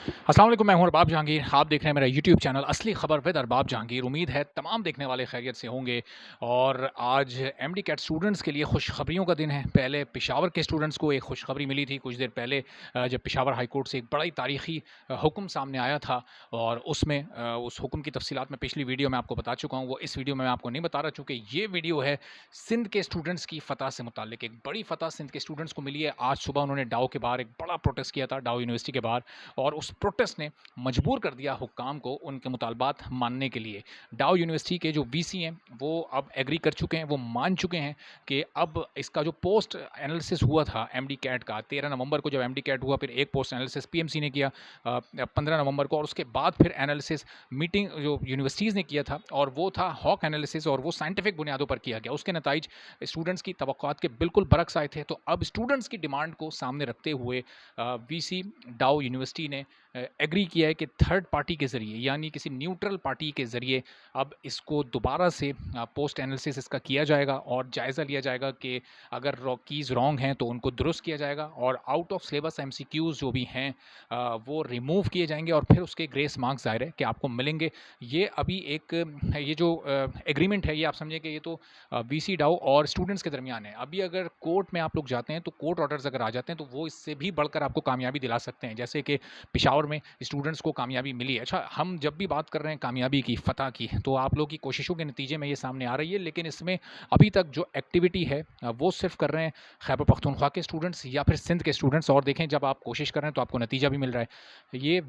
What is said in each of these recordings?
अस्सलाम वालेकुम, मैं हूं अरबाब जहांगीर। आप देख रहे हैं मेरा यूट्यूब चैनल असली खबर विद अरबाब जहांगीर। उम्मीद है तमाम देखने वाले खैरियत से होंगे। और आज एमडी कैट स्टूडेंट्स के लिए खुशखबरियों का दिन है। पहले पेशावर के स्टूडेंट्स को एक खुशखबरी मिली थी कुछ देर पहले, जब पेशावर हाई कोर्ट से एक बड़ा ही तारीखी हुक्म सामने आया था। और उसमें उस हुक्म की तफसीलात मैं पिछली वीडियो में आपको बता चुका हूँ, वो इस वीडियो में मैं आपको नहीं बता रहा, चूँकि ये वीडियो है सिंध के स्टूडेंट्स की फ़तह से मुताल्लिक। एक बड़ी फ़तह सिंध के स्टूडेंट्स को मिली है। आज सुबह उन्होंने डाउ के बाहर एक बड़ा प्रोटेस्ट किया था, डाउ यूनिवर्सिटी के बाहर। और उस प्रोटेस्ट ने मजबूर कर दिया हुक्काम को उनके मुतालबात मानने के लिए। डाउ यूनिवर्सिटी के जो वीसी हैं वो अब एग्री कर चुके हैं, वो मान चुके हैं कि अब इसका जो पोस्ट एनालिसिस हुआ था एमडी कैट का 13 नवंबर को, जब एमडी कैट हुआ, फिर एक पोस्ट एनालिसिस पीएमसी ने किया 15 नवंबर को, और उसके बाद फिर एनालिसिस मीटिंग जो यूनिवर्सिटीज़ ने किया था, और वो था हॉक एनालिसिस, और वो साइंटिफिक बुनियादों पर किया गया। उसके नताइज स्टूडेंट्स की तवक्कुआत के बिल्कुल बरक्स आए थे। तो अब स्टूडेंट्स की डिमांड को सामने रखते हुए वीसी डाउ यूनिवर्सिटी ने एग्री किया है कि थर्ड पार्टी के ज़रिए, यानी किसी न्यूट्रल पार्टी के ज़रिए अब इसको दोबारा से पोस्ट एनालिसिस इसका किया जाएगा और जायज़ा लिया जाएगा कि अगर कीज़ रॉन्ग हैं तो उनको दुरुस्त किया जाएगा, और आउट ऑफ सिलेबस एमसीक्यूज़ जो भी हैं वो रिमूव किए जाएंगे, और फिर उसके ग्रेस मार्क्स ज़ाहिर है कि आपको मिलेंगे। ये अभी एक ये जो एग्रीमेंट है, ये आप समझिए कि ये तो वीसी डाउ और स्टूडेंट्स के दरमियान है। अभी अगर कोर्ट में आप लोग जाते हैं तो कोर्ट ऑर्डर्स अगर आ जाते हैं तो वो इससे भी बढ़कर आपको कामयाबी दिला सकते हैं, जैसे कि पेशावर में स्टूडेंट्स को कामयाबी मिली है। अच्छा, हम जब भी बात कर रहे हैं कामयाबी की, फ़तह की, तो आप लोग की कोशिशों के नतीजे में ये सामने आ रही है, लेकिन इसमें अभी तक जो एक्टिविटी है वो सिर्फ कर रहे हैं खैबर पख्तूनख्वा के स्टूडेंट्स या फिर सिंध के स्टूडेंट्स। और देखें, जब आप कोशिश कर रहे हैं तो आपको नतीजा भी मिल रहा है। ये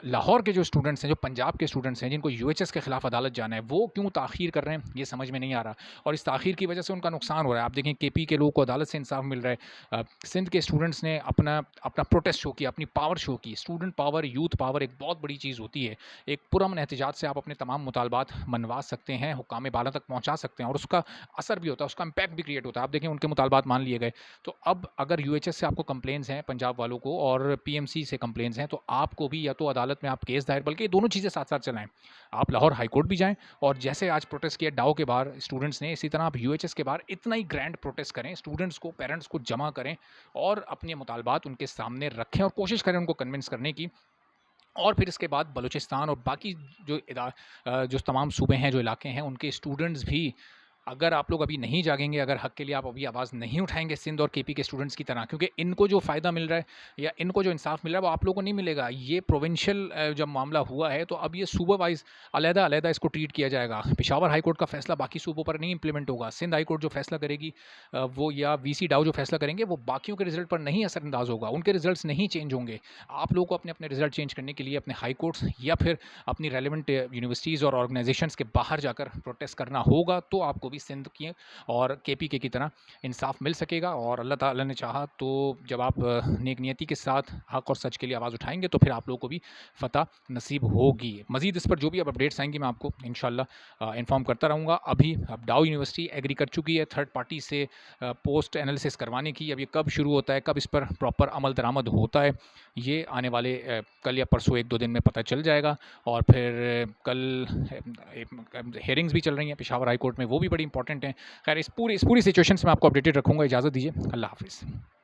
लाहौर के जो स्टूडेंट्स हैं, जो पंजाब के स्टूडेंट्स हैं, जिनको यूएचएस के खिलाफ अदालत जाना है, वो क्यों ताख़ीर कर रहे हैं ये समझ में नहीं आ रहा, और इस ताख़ीर की वजह से उनका नुकसान हो रहा है। आप देखें, केपी के लोगों को अदालत से इंसाफ मिल रहा है, सिंध के स्टूडेंट्स ने अपना अपना प्रोटेस्ट शो किया, अपनी पावर शो की। स्टूडेंट पावर, यूथ पावर एक बहुत बड़ी चीज़ होती है। एक पुरअमन एहतजाज से आप अपने तमाम मुतालबात मनवा सकते हैं, हुक्काम बाला तक पहुँचा सकते हैं, और उसका असर भी होता है, उसका इम्पैक्ट भी क्रिएट होता है। आप देखें, उनके मुतालबात मान लिए गए। तो अब अगर यूएचएस से आपको कंप्लेंट्स हैं पंजाब वालों को, और पीएमसी से कंप्लेंट्स हैं, तो आपको भी या तो अदालत में आप केस दायर, बल्कि दोनों चीज़ें साथ साथ चलाएं। आप लाहौर हाई कोर्ट भी जाएं, और जैसे आज प्रोटेस्ट किया डाउ के बाहर स्टूडेंट्स ने, इसी तरह आप यूएचएस के बाहर इतना ही ग्रैंड प्रोटेस्ट करें, स्टूडेंट्स को, पेरेंट्स को जमा करें, और अपने मुतालबात उनके सामने रखें, और कोशिश करें उनको कन्विंस करने की। और फिर इसके बाद बलूचिस्तान और बाकी जो तमाम सूबे हैं, जो इलाके हैं, उनके स्टूडेंट्स भी, अगर आप लोग अभी नहीं जागेंगे, अगर हक के लिए आप अभी आवाज़ नहीं उठाएंगे सिंध और केपी के स्टूडेंट्स की तरह, क्योंकि इनको जो फ़ायदा मिल रहा है या इनको जो इंसाफ मिल रहा है वो आप लोगों को नहीं मिलेगा। ये प्रोविंशियल जब मामला हुआ है, तो अब ये सूबा वाइज अलहदा इसको ट्रीट किया जाएगा। पेशावर हाई कोर्ट का फैसला बाकी सूबों पर नहीं इंप्लीमेंट होगा। सिंध हाई कोर्ट जो फैसला करेगी वो, या वीसी डाउ जो फैसला करेंगे, वो बाकियों के रिजल्ट पर नहीं असरअंदाज होगा, उनके रिजल्ट नहीं चेंज होंगे। आप लोगों को अपने अपने रिजल्ट चेंज करने के लिए अपने हाई कोर्ट्स या फिर अपनी रेलिवेंट यूनिवर्सिटीज़ और ऑर्गेनाइजेशंस के बाहर जाकर प्रोटेस्ट करना होगा, तो आपको भी सिंध की और केपी के की तरह इंसाफ मिल सकेगा। और अल्लाह ताला ने चाहा तो जब आप नेक नियति के साथ हक और सच के लिए आवाज़ उठाएंगे, तो फिर आप लोगों को भी फ़तह नसीब होगी। मज़ीद इस पर जो भी अब अपडेट्स आएंगी, मैं आपको इंशाल्लाह इन्फॉर्म करता रहूँगा। अभी अब डाउ यूनिवर्सिटी एग्री कर चुकी है थर्ड पार्टी से पोस्ट एनालिसिस करवाने की। अब ये कब शुरू होता है, कब इस पर प्रॉपर अमल दरामद होता है, ये आने वाले कल या परसों 1-2 दिन में पता चल जाएगा। और फिर कल हेयरिंग्स भी चल रही हैं पेशावर हाई कोर्ट में, वो भी बड़ी इंपॉर्टेंट हैं। खैर, इस पूरी सिचुएशन से मैं आपको अपडेटेड रखूँगा। इजाज़त दीजिए, अल्लाह हाफ़िज़।